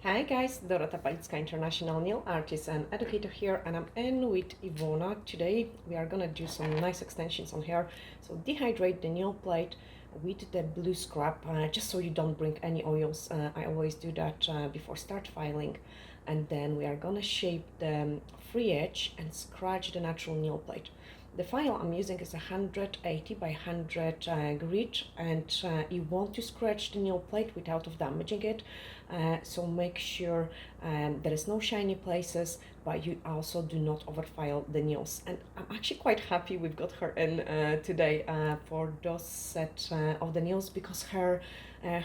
Hi guys, Dorota International Nail Artist and Educator here, and I'm in with Ivona. Today we are gonna do some nice extensions on hair. So dehydrate the nail plate with the blue scrub, just so you don't bring any oils. I always do that before start filing. And then we are gonna shape the free edge and scratch the natural nail plate. The file I'm using is 180 by 100 grit, and you want to scratch the nail plate without damaging it. So make sure there is no shiny places, but you also do not overfile the nails. And I'm actually quite happy we've got her in today for those set of the nails, because her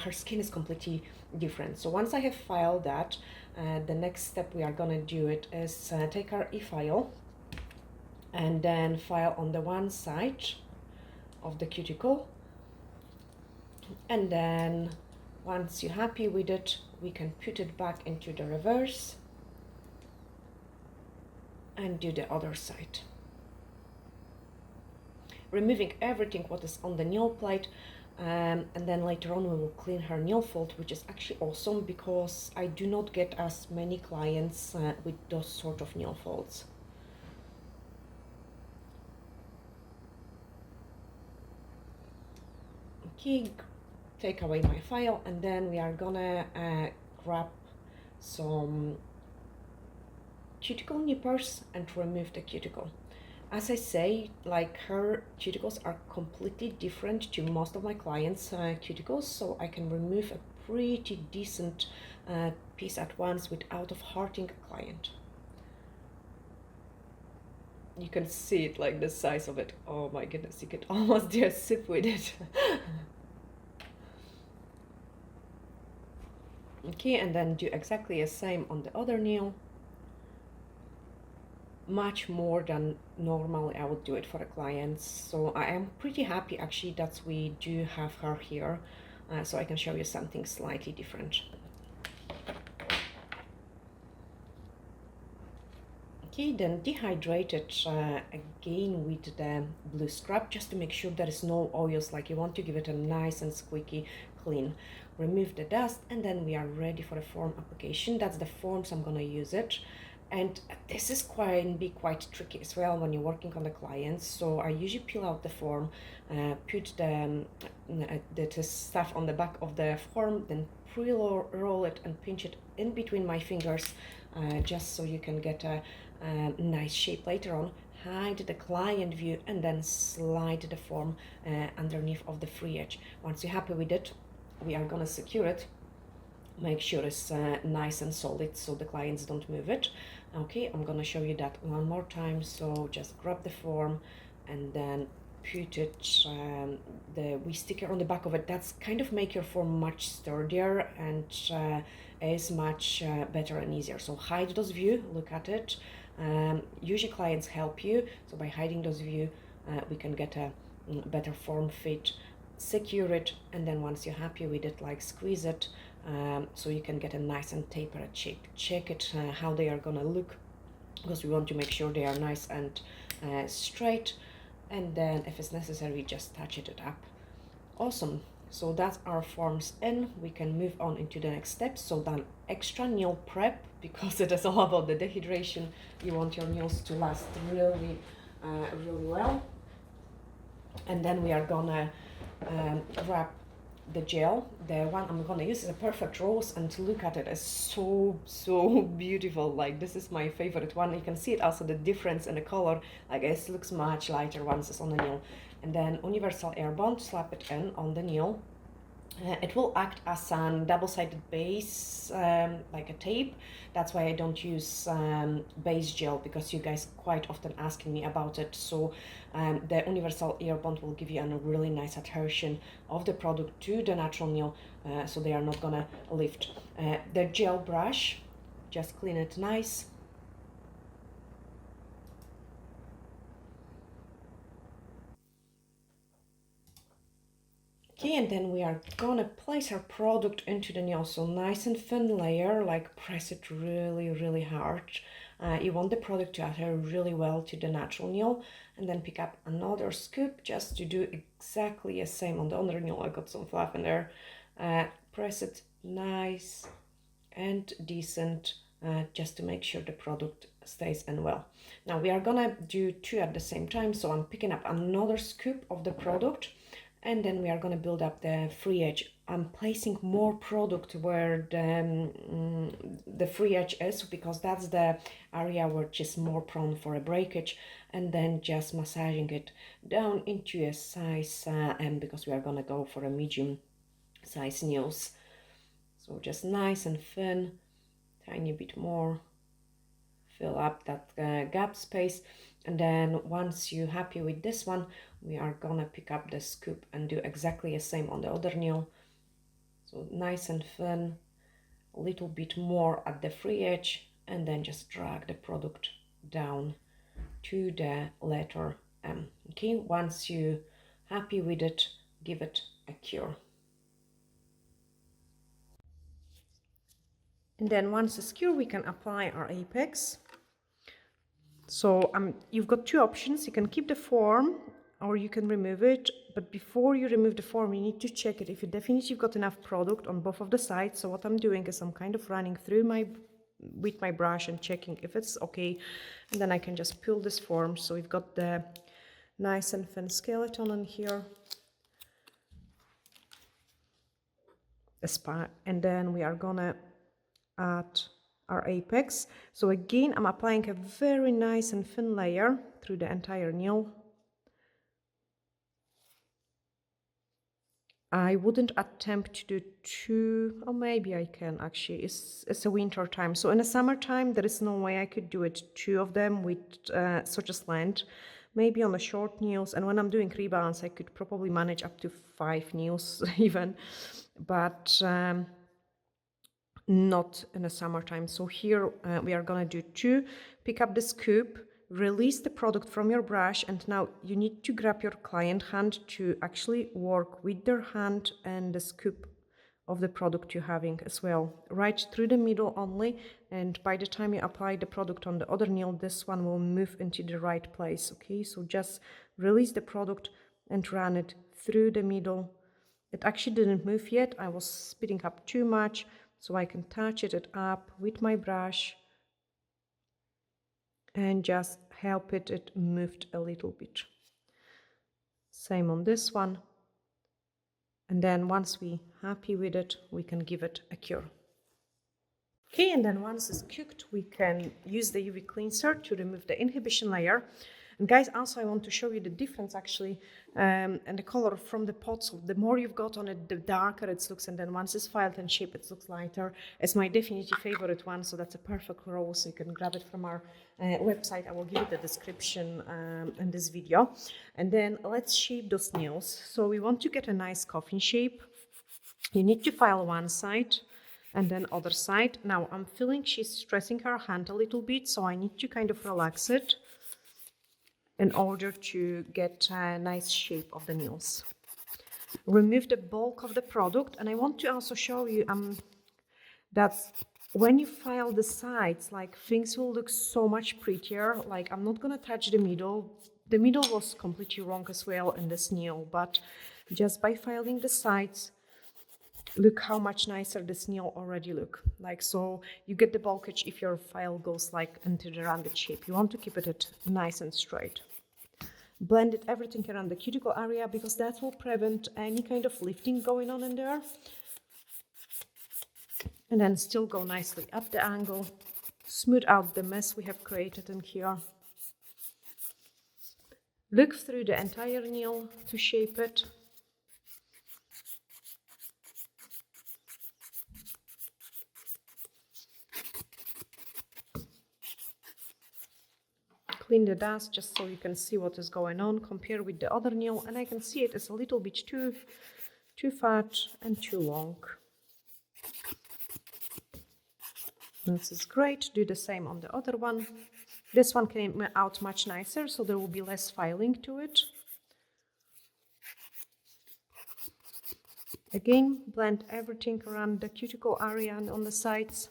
skin is completely different. So once I have filed that, the next step we are gonna do it is take our e-file and then file on the one side of the cuticle, and then once you're happy with it, we can put it back into the reverse and do the other side, removing everything what is on the nail plate. And then later on we will clean her nail fold, which is actually awesome because I do not get as many clients with those sort of nail folds. Okay, take away my file, and then we are gonna grab some cuticle nippers and remove the cuticle. As I say, like, her cuticles are completely different to most of my clients' cuticles, so I can remove a pretty decent piece at once without hurting a client. You can see it, like the size of it. Oh my goodness, you could almost do a sip with it. Okay, and then do exactly the same on the other nail. Much more than normally I would do it for the clients. So I am pretty happy actually that we do have her here, so I can show you something slightly different. Okay, then dehydrate it again with the blue scrub, just to make sure there is no oils. Like, you want to give it a nice and squeaky clean. Remove the dust, and then we are ready for the form application. That's the forms I'm gonna use it. And this is quite tricky as well when you're working on the clients. So I usually peel out the form, put the stuff on the back of the form, then pre-roll it and pinch it in between my fingers, just so you can get a nice shape later on. Hide the client view and then slide the form underneath of the free edge. Once you're happy with it, we are gonna secure it. Make sure it's nice and solid so the clients don't move it. Okay, I'm gonna show you that one more time. So just grab the form and then put it, the wee sticker on the back of it. That's kind of make your form much sturdier and is much better and easier. So hide those view, look at it. Usually clients help you, so by hiding those view we can get a better form fit. Secure it, and then once you're happy with it, like, squeeze it so you can get a nice and tapered shape. Check it how they are gonna look, because we want to make sure they are nice and straight, and then if it's necessary, just touch it up. Awesome. So that's our forms in. We can move on into the next step. So then extra nail prep, because it is all about the dehydration. You want your nails to last really well. And then we are gonna grab the gel. The one I'm gonna use is a perfect rose, and look at it, it's so beautiful. Like, this is my favorite one. You can see it also, the difference in the color. Like, it looks much lighter once it's on the nail. And then universal air bond, slap it in on the nail. It will act as a double-sided base, like a tape. That's why I don't use base gel, because you guys quite often asking me about it. So the universal air bond will give you a really nice adhesion of the product to the natural nail, so they are not gonna lift. The gel brush, just clean it nice. Okay, and then we are gonna place our product into the nail. So nice and thin layer, like, press it really hard. You want the product to adhere really well to the natural nail, and then pick up another scoop just to do exactly the same on the other nail. I got some fluff in there. Press it nice and decent, just to make sure the product stays in well. Now we are gonna do 2 at the same time, so I'm picking up another scoop of the product, and then we are gonna build up the free edge. I'm placing more product where the free edge is, because that's the area which is more prone for a breakage, and then just massaging it down into a size M, because we are gonna go for a medium size nails. So just nice and thin, tiny bit more, fill up that gap space. And then once you're happy with this one, we are gonna pick up the scoop and do exactly the same on the other nail. So nice and thin, a little bit more at the free edge, and then just drag the product down to the letter M. Okay, once you're happy with it, give it a cure. And then once it's cured, we can apply our apex. So you've got 2 options. You can keep the form or you can remove it. But before you remove the form, you need to check it if you definitely got enough product on both of the sides. So what I'm doing is I'm kind of running through with my brush and checking if it's okay. And then I can just pull this form. So we've got the nice and thin skeleton in here. And then we are gonna add our apex. So again, I'm applying a very nice and thin layer through the entire nail. I wouldn't attempt to do 2, or maybe I can actually. It's a winter time, so in the summertime there is no way I could do it 2 of them with such a slant. Maybe on the short nails, and when I'm doing rebalance I could probably manage up to 5 nails even, but not in the summertime. So here we are gonna do 2. Pick up the scoop, release the product from your brush, and now you need to grab your client hand to actually work with their hand and the scoop of the product you're having as well. Right through the middle only, and by the time you apply the product on the other nail, this one will move into the right place. Okay, so just release the product and run it through the middle. It actually didn't move yet. I was speeding up too much, so I can touch it up with my brush and just help it moved a little bit. Same on this one. And then once we're happy with it, we can give it a cure. Okay, and then once it's cooked, we can use the UV cleanser to remove the inhibition layer. And guys, also I want to show you the difference actually, and the color from the pots. So the more you've got on it, the darker it looks, and then once it's filed and shaped, it looks lighter. It's my definitely favorite one, so that's a perfect roll, so you can grab it from our website. I will give you the description in this video. And then let's shape those nails. So we want to get a nice coffin shape. You need to file one side and then other side. Now I'm feeling she's stressing her hand a little bit, so I need to kind of relax it in order to get a nice shape of the nails. Remove the bulk of the product, and I want to also show you that when you file the sides, like, things will look so much prettier. Like, I'm not gonna touch the middle. The middle was completely wrong as well in this nail, but just by filing the sides, look how much nicer this nail already look. Like, so you get the bulkage if your file goes like into the rounded shape. You want to keep it nice and straight. Blend it everything around the cuticle area, because that will prevent any kind of lifting going on in there. And then still go nicely up the angle. Smooth out the mess we have created in here. Look through the entire nail to shape it. Clean the dust just so you can see what is going on. Compare with the other nail, and I can see it is a little bit too fat and too long. This is great. Do the same on the other one. This one came out much nicer, so there will be less filing to it. Again, blend everything around the cuticle area and on the sides.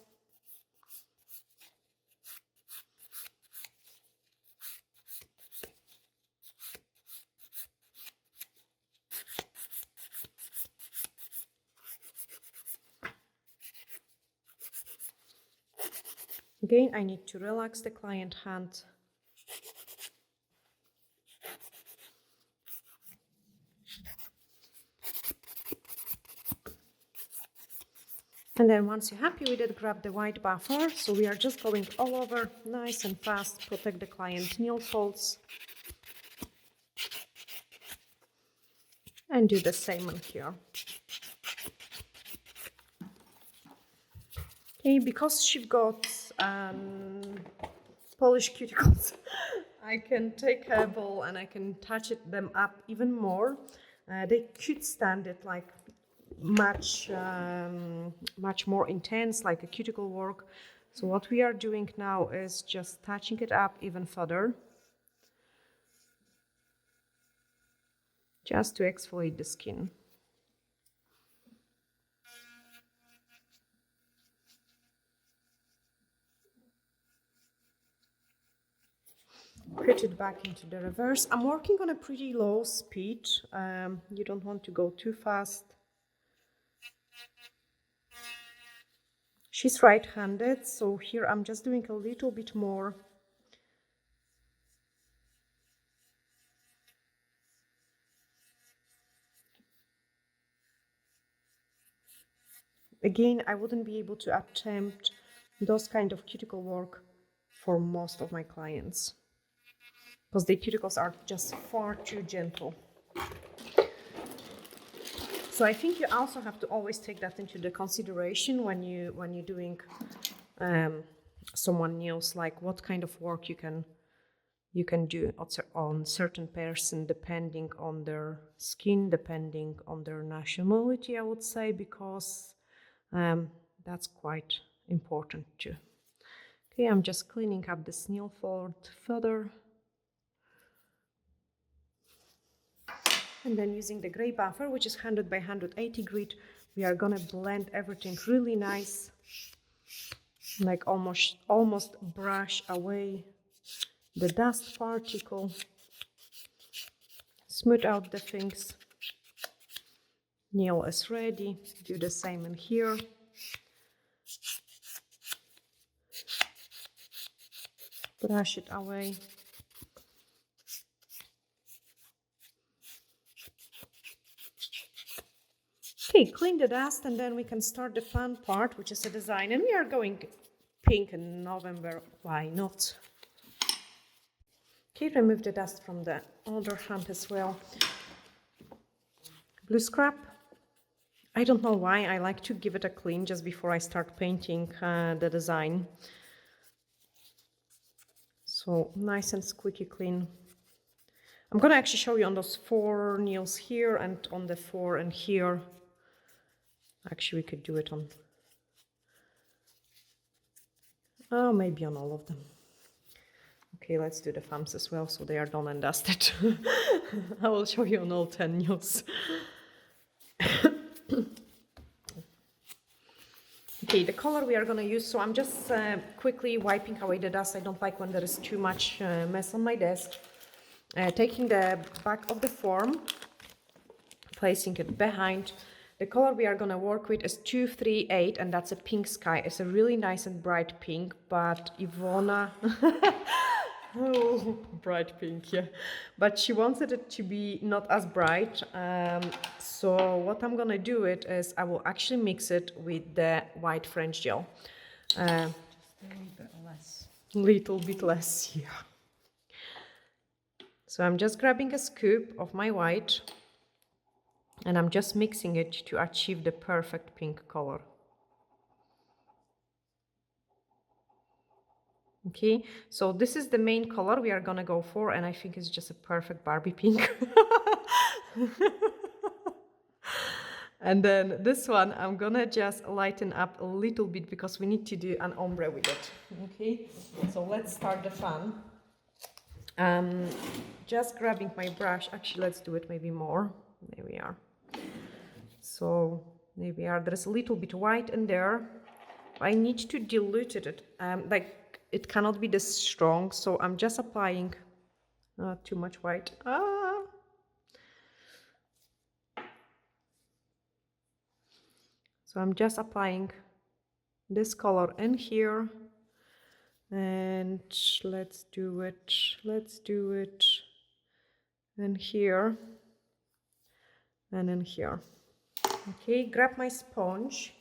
Again, I need to relax the client hand. And then once you're happy with it, grab the white buffer. So we are just going all over, nice and fast, protect the client nail folds. And do the same on here. Okay, because she's got polished cuticles, I can take a ball and I can touch them up even more. They could stand it like much more intense, like a cuticle work. So what we are doing now is just touching it up even further, just to exfoliate the skin. Put it back into the reverse. I'm working on a pretty low speed. You don't want to go too fast. She's right-handed, so here I'm just doing a little bit more. Again, I wouldn't be able to attempt those kind of cuticle work for most of my clients because the cuticles are just far too gentle. So I think you also have to always take that into the consideration when you're doing someone nails, like what kind of work you can do on certain person depending on their skin, depending on their nationality, I would say, because that's quite important too. Okay, I'm just cleaning up the nail fold further. And then using the gray buffer, which is 100 by 180 grit, we are gonna blend everything really nice, like almost brush away the dust particle, smooth out the things. Nail is ready. Do the same in here. Brush it away. Okay, clean the dust and then we can start the fun part, which is the design. And we are going pink in November. Why not? Okay, remove the dust from the other hand as well. Blue scrap. I don't know why, I like to give it a clean just before I start painting the design. So nice and squeaky clean. I'm gonna actually show you on those 4 nails here and on the 4 and here. Actually, we could do it on, oh, maybe on all of them. Okay, let's do the thumbs as well, so they are done and dusted. I will show you on all 10 nails. Okay, the color we are going to use, so I'm just quickly wiping away the dust. I don't like when there is too much mess on my desk. Taking the back of the form, placing it behind. The color we are going to work with is 238, and that's a pink sky. It's a really nice and bright pink, but Ivona... Oh, bright pink, yeah. But she wanted it to be not as bright. So what I'm gonna do it is I will actually mix it with the white French gel. Just a little bit less. Little bit less, yeah. So I'm just grabbing a scoop of my white and I'm just mixing it to achieve the perfect pink color. Okay, so this is the main color we are gonna go for, and I think it's just a perfect Barbie pink. And then this one, I'm gonna just lighten up a little bit because we need to do an ombre with it. Okay, so let's start the fun. Just grabbing my brush, actually let's do it maybe more. There we are. So there we are, there's a little bit white in there. I need to dilute it, like it cannot be this strong, so I'm just applying too much white. So I'm just applying this color in here, And let's do it, and here, and in here. Okay, grab my sponge.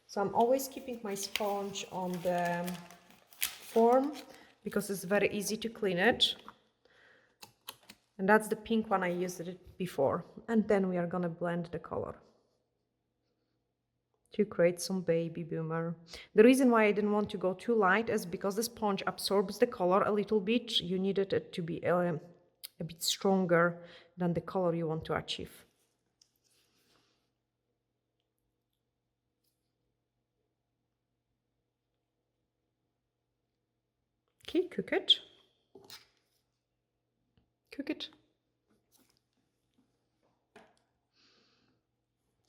So I'm always keeping my sponge on the form because it's very easy to clean it. And that's the pink one, I used it before. And then we are gonna blend the color to create some baby boomer. The reason why I didn't want to go too light is because the sponge absorbs the color a little bit. You needed it to be a bit stronger than the color you want to achieve. Okay, cook it. Cook it.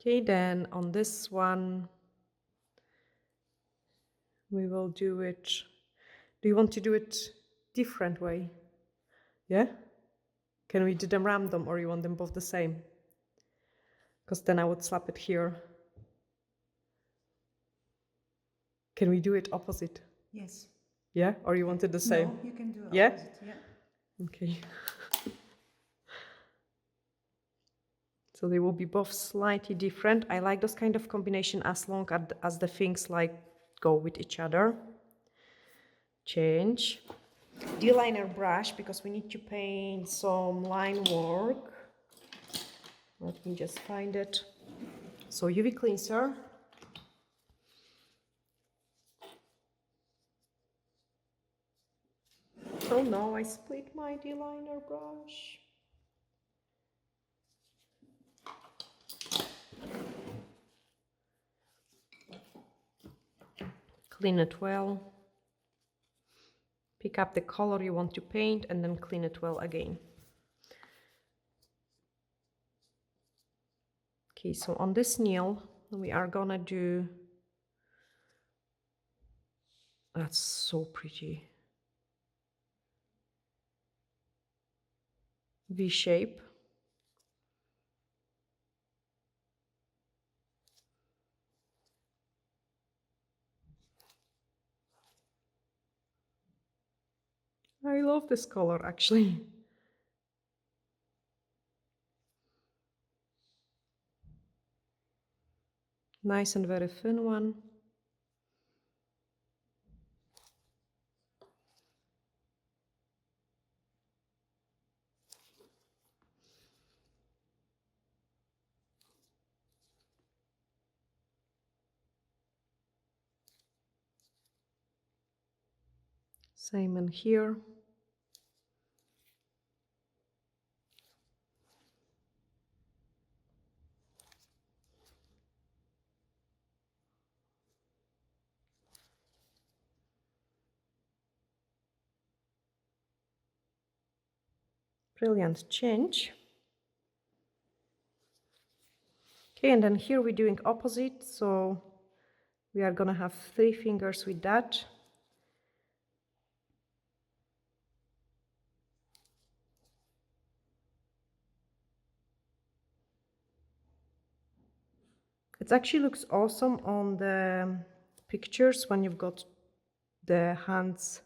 Okay, then on this one, we will do it. Do you want to do it different way? Yeah? Can we do them random, or you want them both the same? Because then I would slap it here. Can we do it opposite? Yes. Yeah? Or you want it the same? No, you can do opposite. Yeah? Yeah. Okay. So they will be both slightly different. I like those kind of combination as long as the things like go with each other. Change. D-liner brush, because we need to paint some line work. Let me just find it. So UV cleanser. Oh no, I split my D-liner brush. Clean it well. Pick up the color you want to paint and then clean it well again. Okay, so on this nail, we are gonna do... That's so pretty. V-shape. I love this color actually. Nice and very thin one. Same in here. Brilliant change. Okay, and then here we're doing opposite, so we are gonna have 3 fingers with that. It actually looks awesome on the pictures when you've got the hands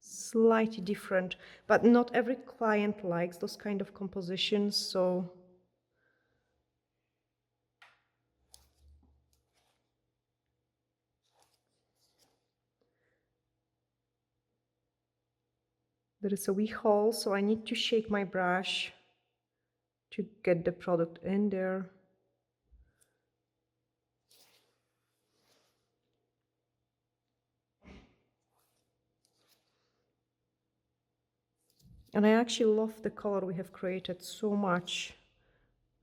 slightly different, but not every client likes those kind of compositions, so there is a wee hole, so I need to shake my brush to get the product in there. And I actually love the color we have created so much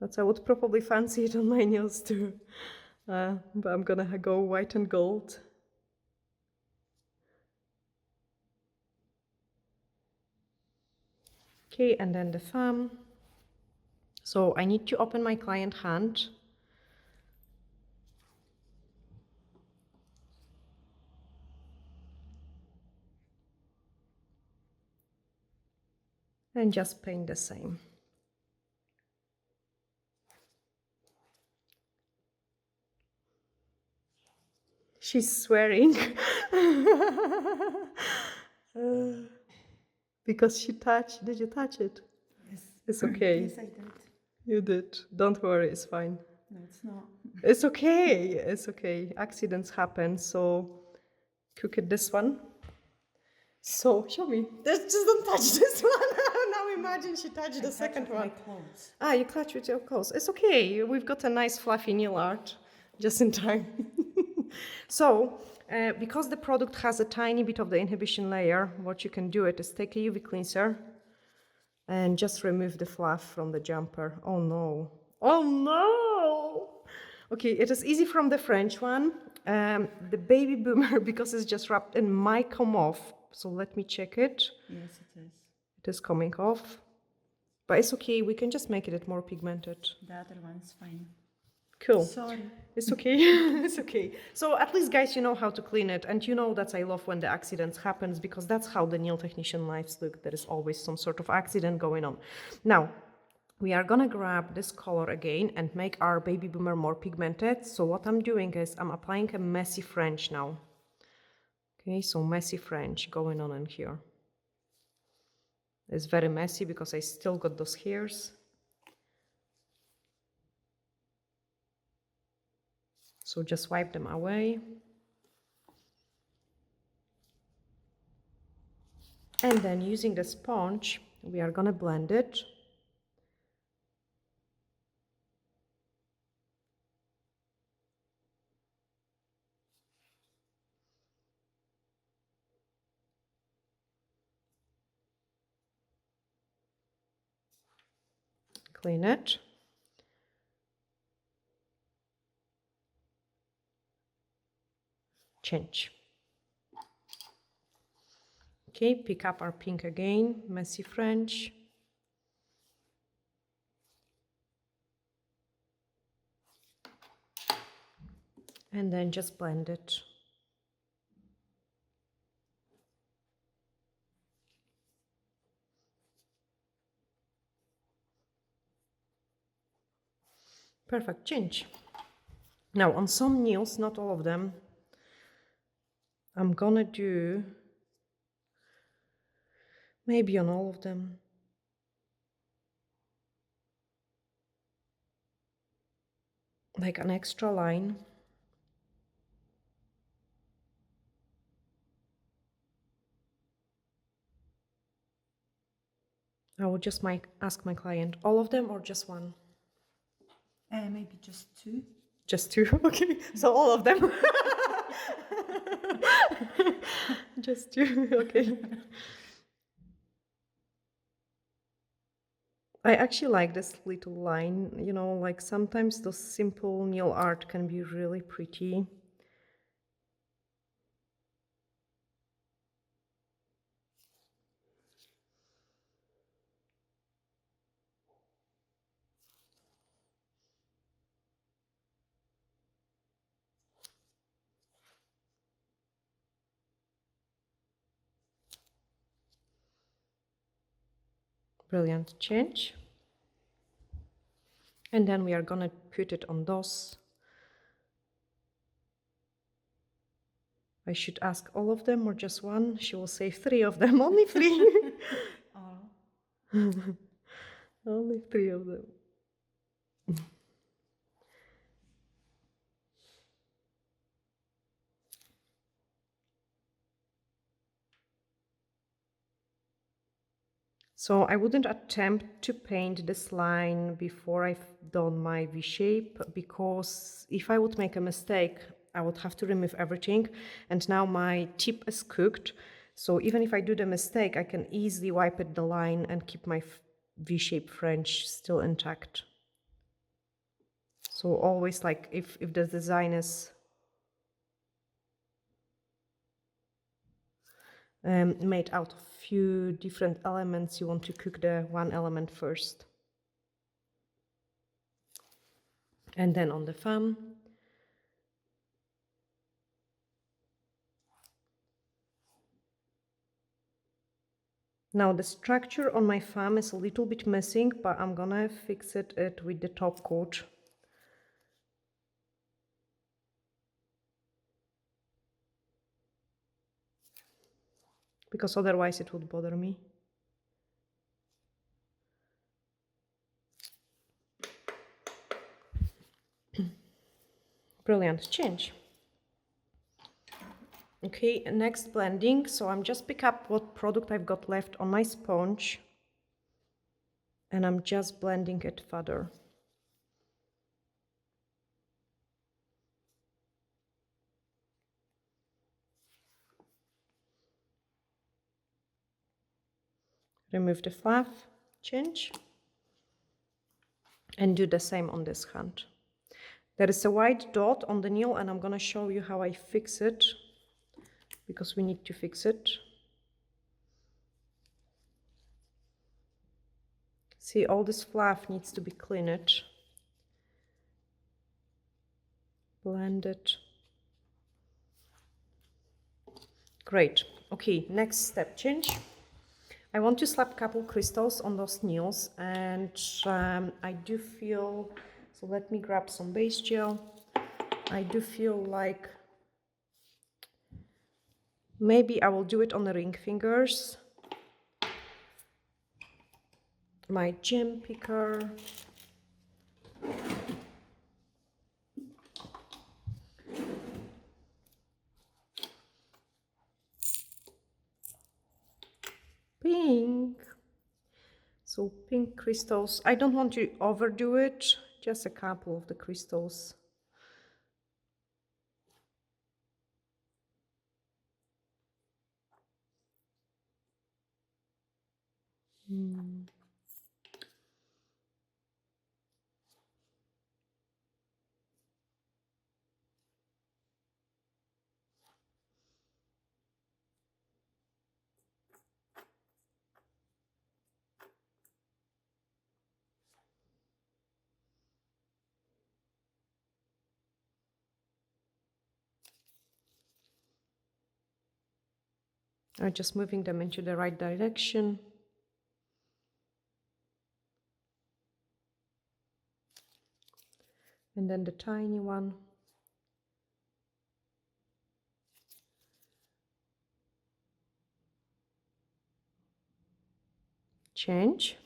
that I would probably fancy it on my nails too. But I'm gonna go white and gold. Okay, and then the thumb. So I need to open my client hand. And just paint the same. She's swearing. Because she touched. Did you touch it? Yes. It's okay. Yes, I did. You did. Don't worry, it's fine. No, it's not. It's okay. It's okay. Accidents happen. So cook it this one. So show me. Just don't touch this one. Now imagine she touched the second one. My clothes. Ah, you clutch with your clothes. It's okay. We've got a nice fluffy nail art just in time. So, because the product has a tiny bit of the inhibition layer, what you can do is take a UV cleanser and just remove the fluff from the jumper. Oh no. Oh no! Okay, it is easy from the French one. The baby boomer, because it's just wrapped in, might come off. So let me check it. Yes, it is. It is coming off. But it's okay, we can just make it more pigmented. The other one's fine. Cool. Sorry. It's okay. It's okay. So at least, guys, you know how to clean it. And you know that I love when the accidents happens, because that's how the nail technician lives look. There is always some sort of accident going on. Now, we are gonna grab this color again and make our baby boomer more pigmented. So what I'm doing is I'm applying a messy French now. Okay, so messy French going on in here. It's very messy because I still got those hairs. So just wipe them away. And then using the sponge, we are gonna blend it. Clean it. Change. Okay, pick up our pink again, messy French. And then just blend it. Perfect, change. Now on some nails, not all of them, I'm gonna do, maybe on all of them, like an extra line. I will just ask my client, all of them or just one? Maybe just two. Just two, okay. So all of them. Just two, okay. I actually like this little line, you know, like sometimes those simple nail art can be really pretty. Brilliant, change. And then we are gonna put it on those. I should ask all of them or just one. She will say 3 of them, only 3. Oh. Only 3 of them. So I wouldn't attempt to paint this line before I've done my V-shape, because if I would make a mistake, I would have to remove everything. And now my tip is cooked. So even if I do the mistake, I can easily wipe it the line and keep my V-shape French still intact. So always, like, if the design is made out of few different elements, you want to cook the one element first. And then on the thumb. Now the structure on my thumb is a little bit missing, but I'm gonna fix it with the top coat. because otherwise it would bother me. Brilliant, change. Okay, next blending. So I'm just pick up what product I've got left on my sponge and I'm just blending it further. Remove the fluff, change, and do the same on this hand. There is a white dot on the nail and I'm gonna show you how I fix it because we need to fix it. See, all this fluff needs to be cleaned. Blend it. Great. Okay, next step, change. I want to slap a couple crystals on those nails and I do feel, so let me grab some base gel. I do feel like maybe I will do it on the ring fingers. My gem picker. Pink. So pink crystals. I don't want to overdo it, just a couple of the crystals. I'm just moving them into the right direction. And then the tiny one. Change.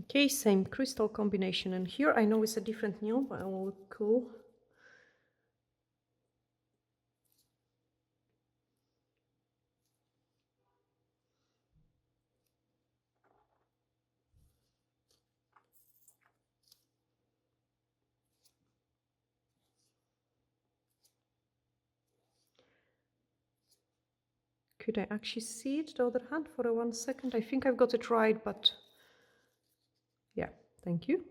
Okay, same crystal combination. And here I know it's a different nail, but it will look cool. Could I actually see it, the other hand, for a 1 second? I think I've got it right, but yeah, thank you.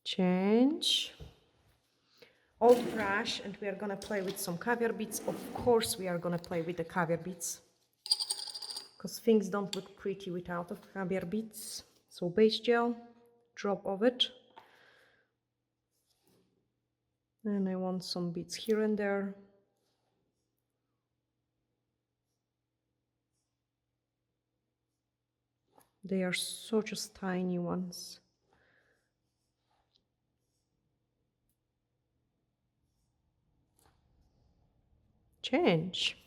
Change. Old brush, and we are gonna play with some caviar beads. Of course we are gonna play with the caviar beads because things don't look pretty without of caviar beads. So base gel, drop of it, and I want some beads here and there. They are so just tiny ones. Change.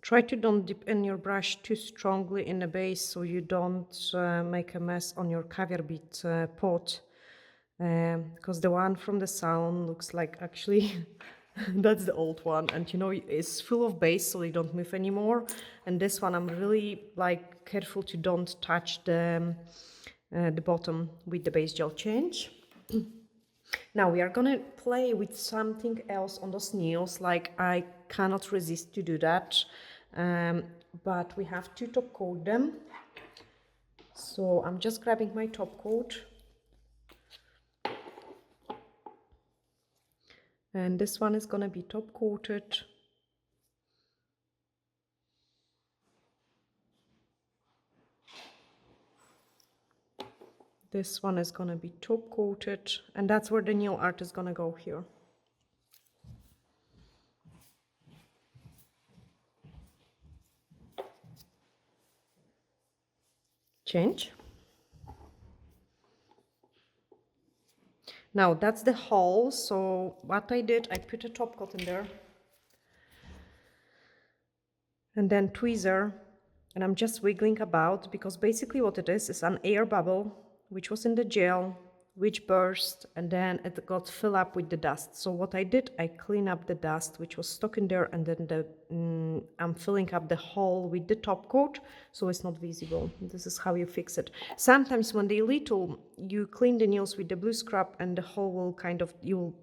Try to don't dip in your brush too strongly in the base so you don't make a mess on your caviar bead pot. Because the one from the sound looks like actually that's the old one, and you know it's full of base so they don't move anymore. And this one I'm really like careful to don't touch the bottom with the base gel. Change. Now we are gonna play with something else on those nails. Like I cannot resist to do that, but we have to top coat them. So I'm just grabbing my top coat. And this one is gonna be top coated. This one is gonna be top coated, and that's where the nail art is gonna go here. Change. Now that's the hole, so what I did, I put a top coat in there. And then tweezer, and I'm just wiggling about, because basically what it is an air bubble, which was in the gel, which burst, and then it got filled up with the dust. So what I did, I clean up the dust, which was stuck in there, and then I'm filling up the hole with the top coat, so it's not visible. This is how you fix it. Sometimes when they're little, you clean the nails with the blue scrub, and the hole will you'll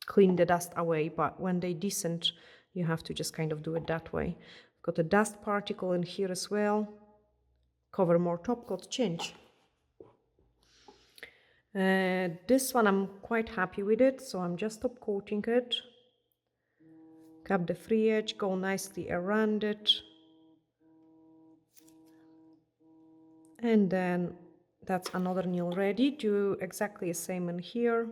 clean the dust away, but when they're decent, you have to just kind of do it that way. Got a dust particle in here as well. Cover more top coat, change. This one I'm quite happy with it, so I'm just top coating it. Cap the free edge, go nicely around it. And then that's another nail ready. Do exactly the same in here.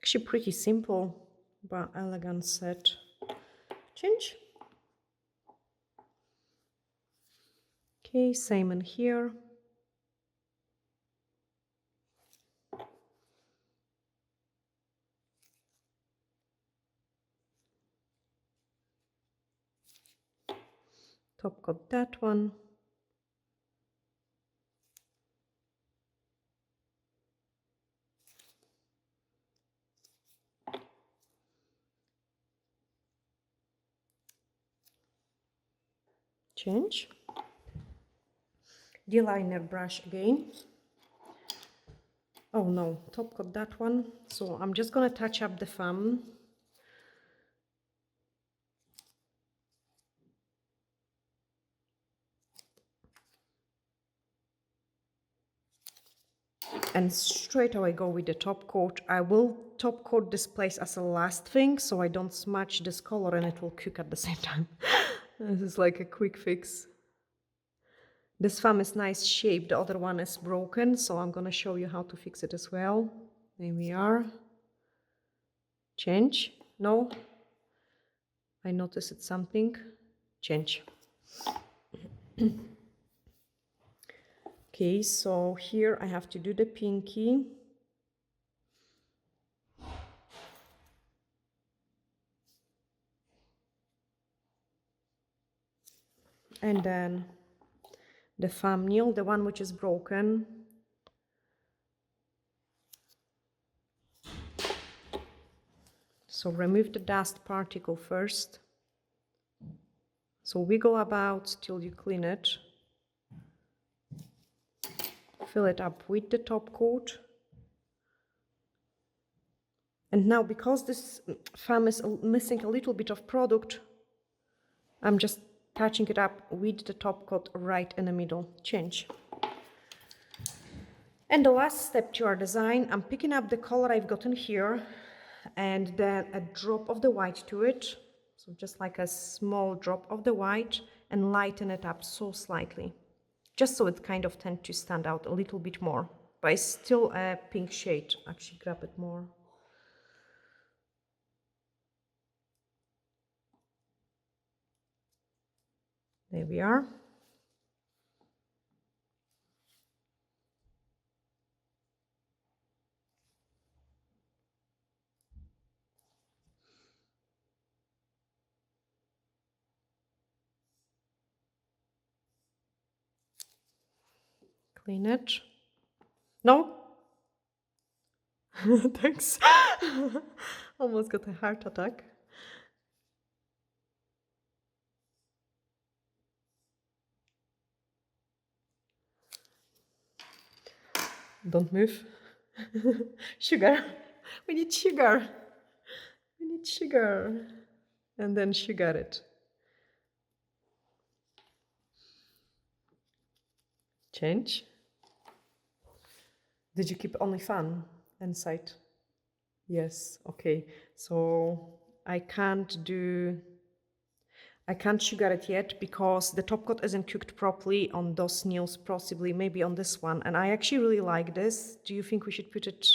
Actually pretty simple, but elegant set. Change. Okay, same in here. Top coat that one. Change. D-liner brush again. Oh no, top coat that one. So I'm just gonna touch up the thumb. And straight away go with the top coat. I will top coat this place as a last thing, so I don't smudge this color and it will cook at the same time. This is like a quick fix. This thumb is nice shape, the other one is broken, so I'm gonna show you how to fix it as well. There we are. Change. No, I noticed it's something. Change. Okay, so here I have to do the pinky. And then the thumbnail, the one which is broken. So remove the dust particle first. So wiggle about till you clean it. Fill it up with the top coat. And now, because this thumb is missing a little bit of product, I'm just touching it up with the top coat right in the middle. Change. And the last step to our design, I'm picking up the color I've gotten here and then a drop of the white to it. So just like a small drop of the white, and lighten it up so slightly. Just so it kind of tends to stand out a little bit more. But it's still a pink shade. Actually grab it more. There we are. Clean it. No? Thanks. Almost got a heart attack. Don't move. Sugar. We need sugar. We need sugar. And then sugar it. Change. Did you keep only fan inside? Yes, okay. So I can't sugar it yet because the top coat isn't cooked properly on those nails, possibly maybe on this one. And I actually really like this. Do you think we should put it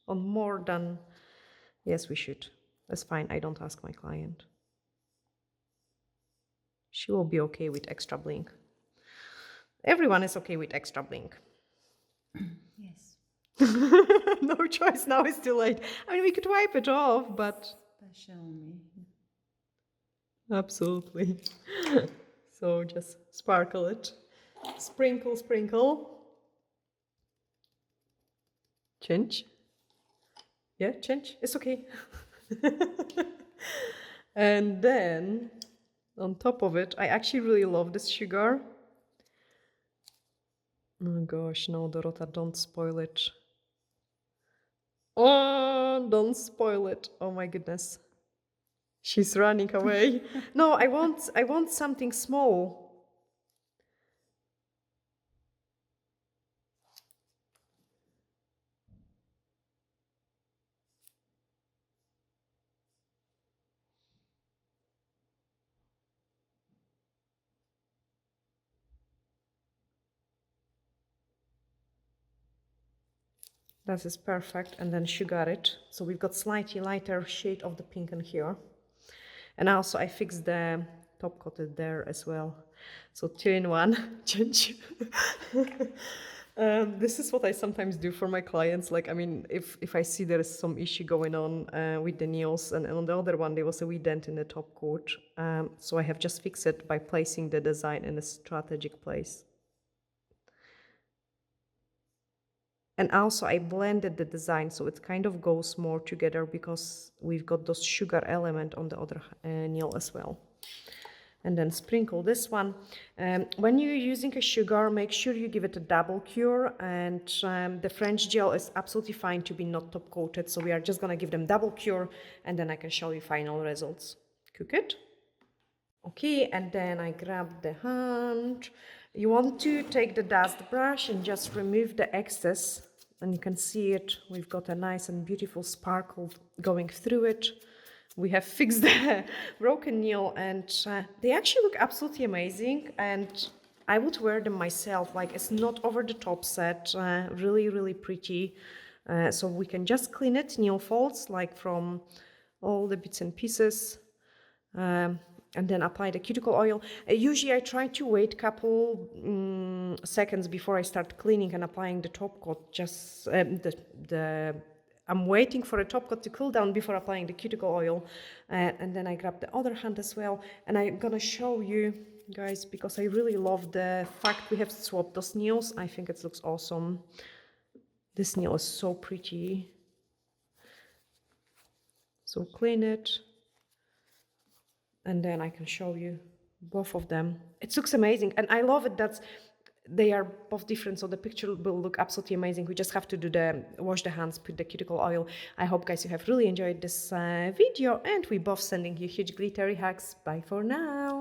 on more than... Yes, we should. That's fine. I don't ask my client. She will be okay with extra blink. Everyone is okay with extra blink. Yes. No choice, now it's too late. I mean, we could wipe it off, but... Special me. Absolutely. So just sparkle it. Sprinkle, sprinkle. Change. Yeah, change. It's okay. And then on top of it, I actually really love this sugar. Oh gosh, no, Dorota, don't spoil it. Oh, don't spoil it. Oh my goodness. She's running away. No, I want something small. That is perfect. And then sugar it. So we've got slightly lighter shade of the pink in here. And also I fixed the top coated there as well. So 2-in-1. Change. This is what I sometimes do for my clients. Like, I mean, if I see there is some issue going on with the nails, and on the other one there was a wee dent in the top coat. So I have just fixed it by placing the design in a strategic place. And also I blended the design so it kind of goes more together because we've got those sugar element on the other nail as well. And then sprinkle this one. When you're using a sugar, make sure you give it a double cure, and the French gel is absolutely fine to be not top coated. So we are just gonna give them double cure, and then I can show you final results. Cook it. Okay, and then I grab the hand. You want to take the dust brush and just remove the excess, and you can see it. We've got a nice and beautiful sparkle going through it. We have fixed the broken nail, and they actually look absolutely amazing, and I would wear them myself. Like, it's not over the top set, really, really pretty. So we can just clean it, nail folds, like from all the bits and pieces. And then apply the cuticle oil. Usually I try to wait a couple seconds before I start cleaning and applying the top coat. Just I'm waiting for a top coat to cool down before applying the cuticle oil. And then I grab the other hand as well. And I'm gonna show you guys, because I really love the fact we have swapped those nails. I think it looks awesome. This nail is so pretty. So clean it. And then I can show you both of them. It looks amazing, and I love it that they are both different, so the picture will look absolutely amazing. We just have to wash the hands, put the cuticle oil. I hope, guys, you have really enjoyed this video, and we both sending you huge glittery hugs. Bye for now.